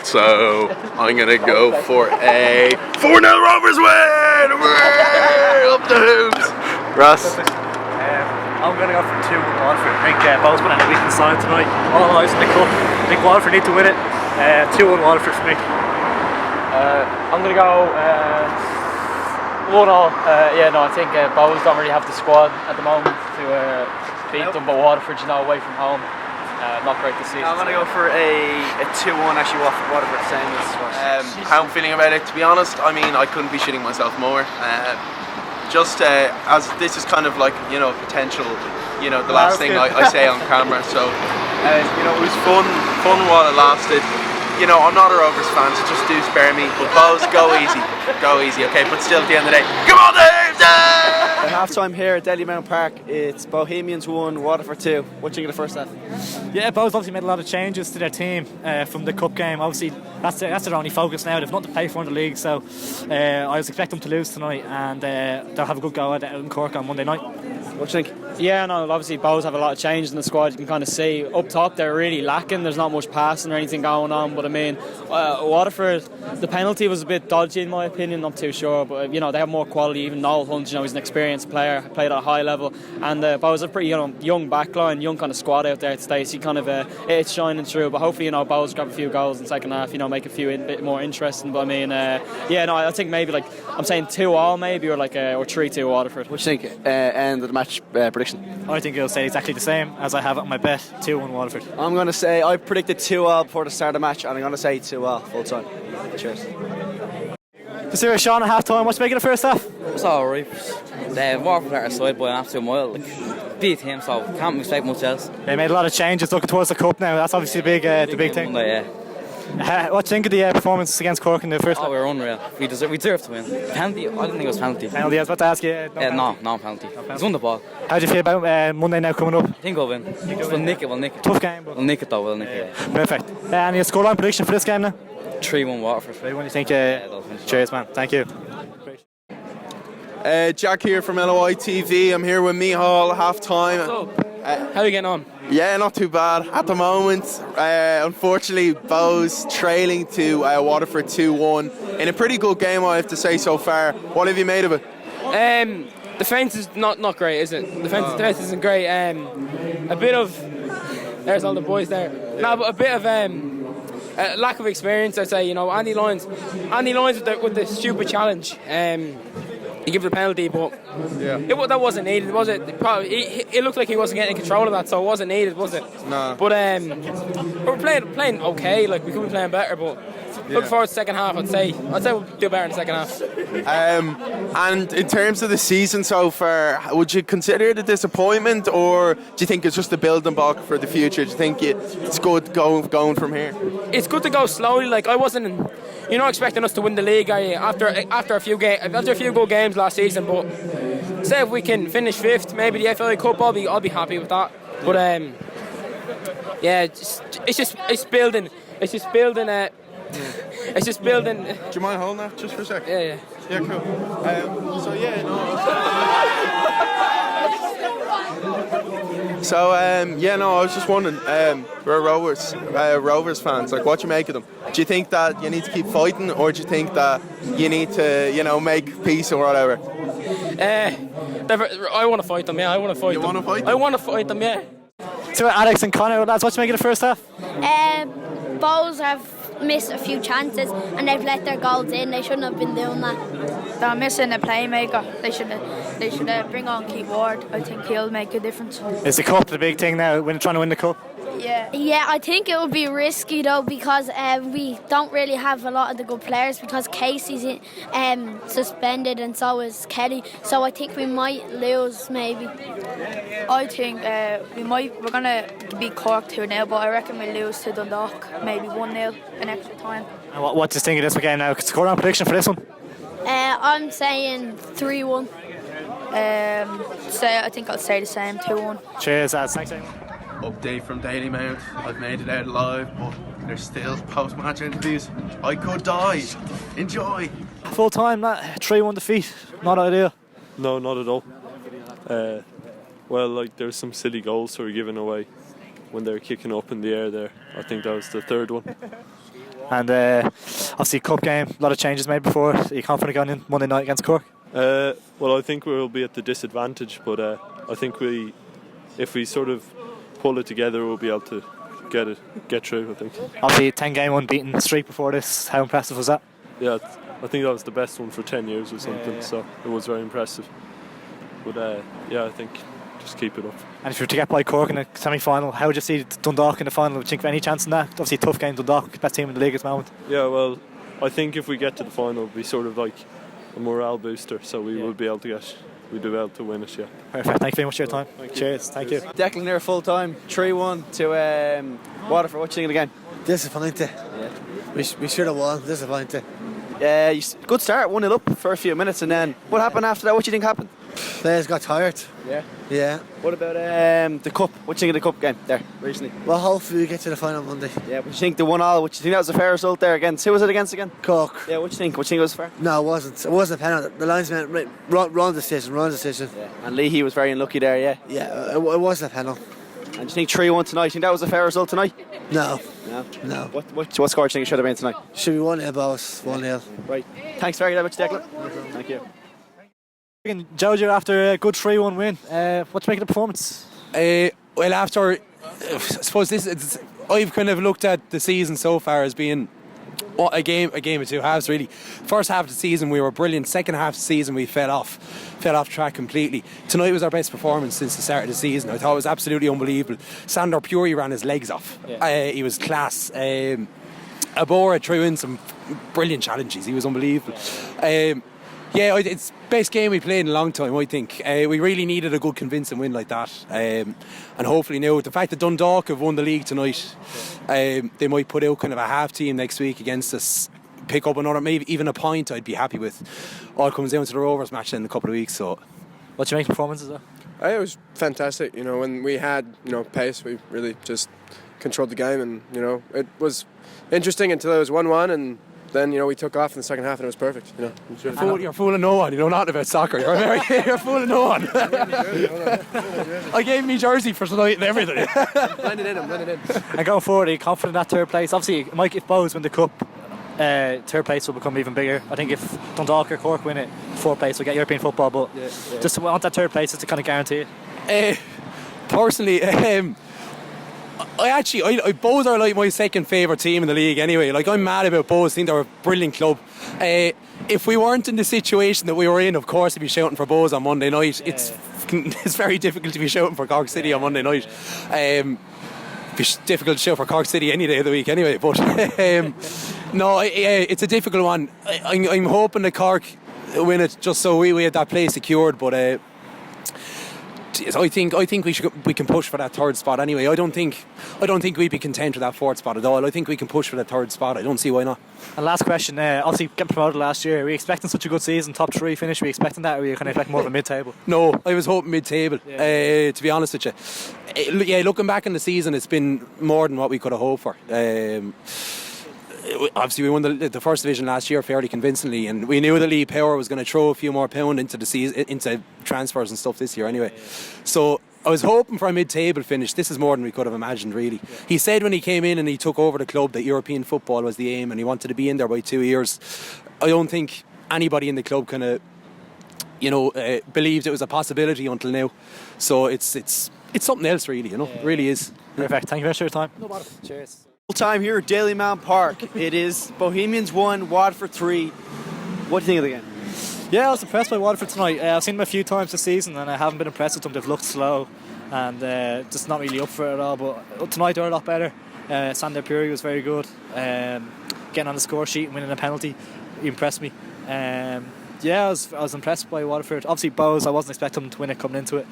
So I'm going to go for a 4-0 Rovers win! Up the hoops! Ross? I'm going to go for 2-1 Waterford. I think Bohs put on a weakness side tonight. All eyes in the cup. I think Waterford need to win it. 2-1 Waterford for me. I'm going to go 1-0. I think Bohs don't really have the squad at the moment to beat them, but Waterford, away from home. Not great to see. I'm going to go for a 2-1, actually, Waterford, same as How I'm feeling about it, to be honest, I mean, I couldn't be shitting myself more. As this is kind of like, potential, the last thing I say on camera. So, it was fun while it lasted. I'm not a Rovers fan, so just do spare me. But Bohs, go easy, okay? But still, at the end of the day, come on, Dave! At half time here at Delymount Park, it's Bohemians 1, Waterford 2. What do you think of the first half? Yeah, Bohs obviously made a lot of changes to their team from the cup game. Obviously, that's their only focus now. They've nothing to play for in the league, so I was expecting them to lose tonight, and they'll have a good go at it in Cork on Monday night. What do you think? Yeah, no, obviously Bohs have a lot of change in the squad. You can kind of see up top they're really lacking. There's not much passing or anything going on. But I mean, Waterford, the penalty was a bit dodgy in my opinion. Not too sure, but they have more quality. Even Noel Hunt, he's an experienced player, played at a high level, and Bohs are pretty young backline, young kind of squad out there today. So it's shining through. But hopefully, Bohs grab a few goals in the second half. Make a few a bit more interesting. But I mean, I think maybe I'm saying 2-2 maybe or 3-2 Waterford. What do you think? End of the match prediction? I think it'll stay exactly the same as I have it on my bet, 2-1 Waterford. I'm going to say, I predicted 2-2 before the start of the match, and I'm going to say 2-2 full time. Cheers. So Sean, at half time, what's making the first half? It's alright. Waterford at our side by an absolute mile. Beat him, so can't expect much else. They made a lot of changes looking towards the cup now. That's obviously the big thing. Monday, what do you think of the performance against Cork in the first half? We were unreal. We deserved to win. Penalty? I didn't think it was penalty. Penalty, I was about to ask you. No penalty. He's won the ball. How do you feel about Monday now coming up? I think we'll win. We'll nick it. Tough game. But We'll nick it though, Perfect. And your scoreline prediction for this game now? 3-1 Waterford. 3-1, you think? Cheers, man. Thank you. Jack here from LOI TV. I'm here with Mihal, half time. How are you getting on? Yeah, not too bad at the moment. Unfortunately, Bohs trailing to Waterford 2-1 in a pretty good game, I have to say so far. What have you made of it? Defence is not great, is it? Defence isn't great. A bit of there's all the boys there. No, but a bit of lack of experience, I'd say. Andy Lyons with the stupid challenge. He gave the penalty, but that wasn't needed, was it? It looked like he wasn't getting control of that, so it wasn't needed, was it? No. But we're playing okay. We could be playing better, but looking forward to the second half. I'd say we'll do better in the second half. And in terms of the season so far, would you consider it a disappointment, or do you think it's just a building block for the future? Do you think it's good going from here? It's good to go slowly. I wasn't. You're not expecting us to win the league, are you? After a few good games last season, but say if we can finish fifth, maybe the FA Cup, I'll be happy with that. But it's building. It's just building. It's just building. Do you mind holding that just for a second? Yeah. Yeah, cool. I was just wondering, we're Rovers fans, what do you make of them? Do you think that you need to keep fighting, or do you think that you need to, make peace or whatever? I want to fight them, yeah, I want to fight them. You want to fight them? I want to fight them, yeah. So Alex and Connor, lads, what do you make of the first half? Bohs have missed a few chances and they've let their goals in. They shouldn't have been doing that. They're missing a playmaker. They should bring on Keith Ward. I think he'll make a difference. Is the cup the big thing now, trying to win the cup? Yeah, I think it would be risky though, because we don't really have a lot of the good players, because Casey's suspended and so is Kelly. So I think we might lose maybe. I think we're gonna beat Cork 2-0, but I reckon we'll lose to Dundalk, maybe 1-0 in extra time. And what do you think of this game now? Scoreline prediction for this one? I'm saying 3-1. I think I'll say the same, 2-1. Cheers, lads. Thanks, Damon. Update from Dalymount. I've made it out alive, but there's still post-match interviews. I could die. Enjoy. Full time, 3-1 defeat. Not ideal. No, not at all. There's some silly goals that were given away when they were kicking up in the air there. I think that was the third one. And obviously, cup game, a lot of changes made before. Are you confident going in Monday night against Cork? Well, I think we'll be at the disadvantage, but I think if we sort of pull it together, we'll be able to get through, I think. Obviously, 10-game unbeaten streak before this. How impressive was that? Yeah, I think that was the best one for 10 years or something, so it was very impressive. But yeah, I think just keep it up. And if you were to get by Cork in the semi-final, how would you see Dundalk in the final? Would you think of any chance in that? Obviously, a tough game, Dundalk, best team in the league at the moment. Yeah, well, I think if we get to the final, it'll be sort of like a morale booster, so we will be able to win it, yeah. Perfect, thank you very much for your time. Cheers, thank you. Declan here full time, 3-1 to Waterford. What do you think of the game? Disappointed. We should have won. Disappointed. Good start, 1-0 up for a few minutes, and then what happened after that? What do you think happened? Players got tired. Yeah. What about the cup? What do you think of the cup game there recently? Well, hopefully we get to the final Monday. Yeah, what do you think the 1-1? What do you think that was a fair result there against? Who was it against again? Cork. Yeah, what do you think? What do you think it was fair? No, it wasn't. It wasn't a penalty. The linesman wrong decision. Yeah. And Leahy was very unlucky there. Yeah. Yeah, it wasn't a penalty. And do you think 3-1 tonight? Do you think that was a fair result tonight? No. What score do you think it should have been tonight? Should be 1-0, Bohs. 1-0. Right. Thanks very much, Declan. Thank you. Jojo, after a good 3-1 win, what do you make of the performance? Well, after, I suppose I've kind of looked at the season so far as being a game of two halves, really. First half of the season we were brilliant. Second half of the season we fell off track completely. Tonight was our best performance since the start of the season. I thought it was absolutely unbelievable. Sander Puri ran his legs off. He was class. Abora threw in some brilliant challenges. He was unbelievable. It's the best game we played in a long time, I think. We really needed a good convincing win like that. And hopefully now, the fact that Dundalk have won the league tonight, they might put out kind of a half team next week against us, pick up another, maybe even a point, I'd be happy with. All comes down to the Rovers match in a couple of weeks. So, what do you make of performances though? It was fantastic. When we had pace, we really just controlled the game, and it was interesting until it was 1-1, and then we took off in the second half and it was perfect. You're fooling no one. You know nothing about soccer. You're fooling no one. I gave me jersey for tonight and everything. Blended in. And going forward, are you confident in that third place? Obviously, Mike, if Bohs win the cup, third place will become even bigger. I think if Dundalk or Cork win it, fourth place will get European football. But just to want that third place, just to kind of guarantee it. Personally, Bohs are like my second favourite team in the league anyway. Like, I'm mad about Bohs. I think they're a brilliant club. If we weren't in the situation that we were in, of course I'd be shouting for Bohs on Monday night. It's very difficult to be shouting for Cork City on Monday night. It's difficult to shout for Cork City any day of the week anyway. But it's a difficult one. I'm hoping that Cork win it just so we had that place secured. But I think we can push for that third spot anyway. I don't think we'd be content with that fourth spot at all. I think we can push for the third spot. I don't see why not. And last question, obviously getting promoted last year, are we expecting such a good season, top 3 finish? Are we expecting that, or are we kind of expecting more of a mid-table? No, I was hoping mid-table, to be honest with you. Looking back in the season, it's been more than what we could have hoped for. Obviously we won the first division last year fairly convincingly, and we knew that Lee Power was going to throw a few more pound into the season, into transfers and stuff this year anyway. So I was hoping for a mid-table finish. This is more than we could have imagined, really. He said when he came in and he took over the club that European football was the aim and he wanted to be in there by 2 years. I don't think anybody in the club kind of believed it was a possibility until now. So it's something else, really. It really is. Perfect. Thank you very much for your time. No bother. Cheers. Time here at Dalymount Park. It is Bohemians 1, Waterford 3. What do you think of the game? Yeah, I was impressed by Waterford tonight. I've seen them a few times this season and I haven't been impressed with them. They've looked slow and just not really up for it at all. But tonight they were a lot better. Sander Puri was very good. Getting on the score sheet and winning a penalty, he impressed me. I was impressed by Waterford. Obviously Bohs, I wasn't expecting them to win it coming into it,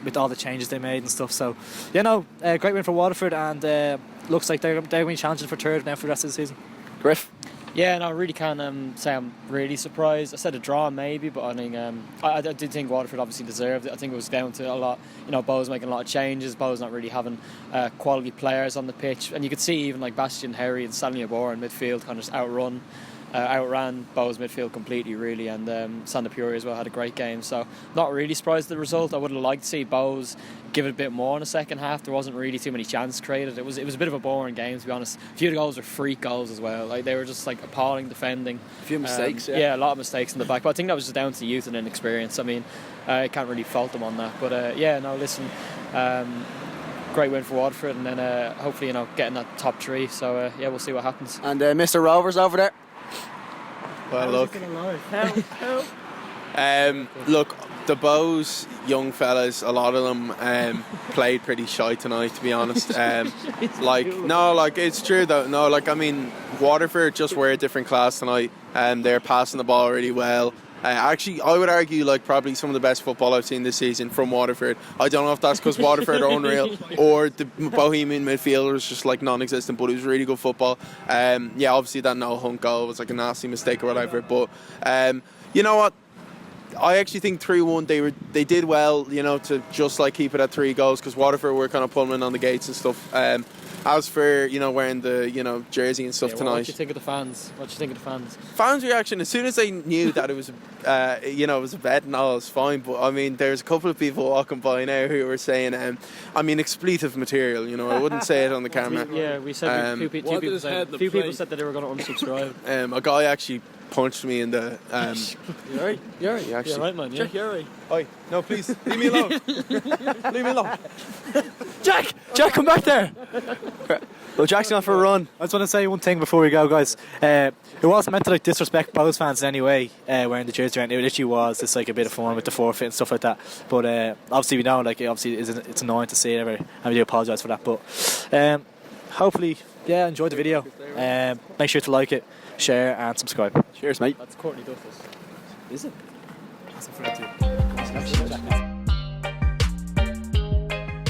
with all the changes they made and stuff. So great win for Waterford, and looks like they're going to be challenging for third now for the rest of the season. Griff? Yeah, no, I really can't say I'm really surprised. I said a draw maybe, but I think I did think Waterford obviously deserved it. I think it was down to a lot, Bohs making a lot of changes, Bohs not really having quality players on the pitch, and you could see even like Bastian Herry and Stanley Abor in midfield kind of just outrun outran Bohs midfield completely, really, and Sandapuri as well had a great game. So not really surprised at the result. I would have liked to see Bohs give it a bit more in the second half. There wasn't really too many chances created. It was a bit of a boring game, to be honest. A few of the goals were freak goals as well. Like, they were just like appalling defending. A few mistakes, yeah, a lot of mistakes in the back. But I think that was just down to youth and inexperience. I mean, I can't really fault them on that. But yeah, no, listen. Great win for Waterford, and then hopefully, getting that top 3. So yeah, we'll see what happens. And Mr. Rovers over there. Well, look, look, the Bohs young fellas, a lot of them played pretty shy tonight, to be honest. It's true though. No, I mean, Waterford just were a different class tonight, and they're passing the ball really well. Actually, I would argue probably some of the best football I've seen this season from Waterford. I don't know if that's because Waterford are unreal or the Bohemian midfielder was just non-existent, but it was really good football. Yeah, obviously that no hunt goal was a nasty mistake or whatever, but you know what? I actually think 3-1 they did well, to just keep it at 3 goals, because Waterford were kind of pulling on the gates and stuff. As for wearing the jersey and stuff tonight, what do you think of the fans? Fans' reaction as soon as they knew that it was it was a bet and all, it was fine. But I mean, there's a couple of people walking by now who were saying, expletive material. I wouldn't say it on the camera. Yeah, we said a few people said that they were going to unsubscribe. A guy actually punched me in the. You're right. Actually. You're right, man. Yeah. You're right. Oi, no, please leave me alone. Leave me alone. Jack, come back there. Well, Jack's gone for a run. I just want to say one thing before we go, guys. It wasn't meant to disrespect Bohs fans in any way, wearing the jersey around. It literally was just a bit of fun with the forfeit and stuff like that. But obviously we know, it's annoying to see it ever, and we do apologise for that. But hopefully, yeah, enjoy the video. Make sure to like it, share, and subscribe. Cheers, mate. That's Courtney Duffus. Is it? That's in front of you.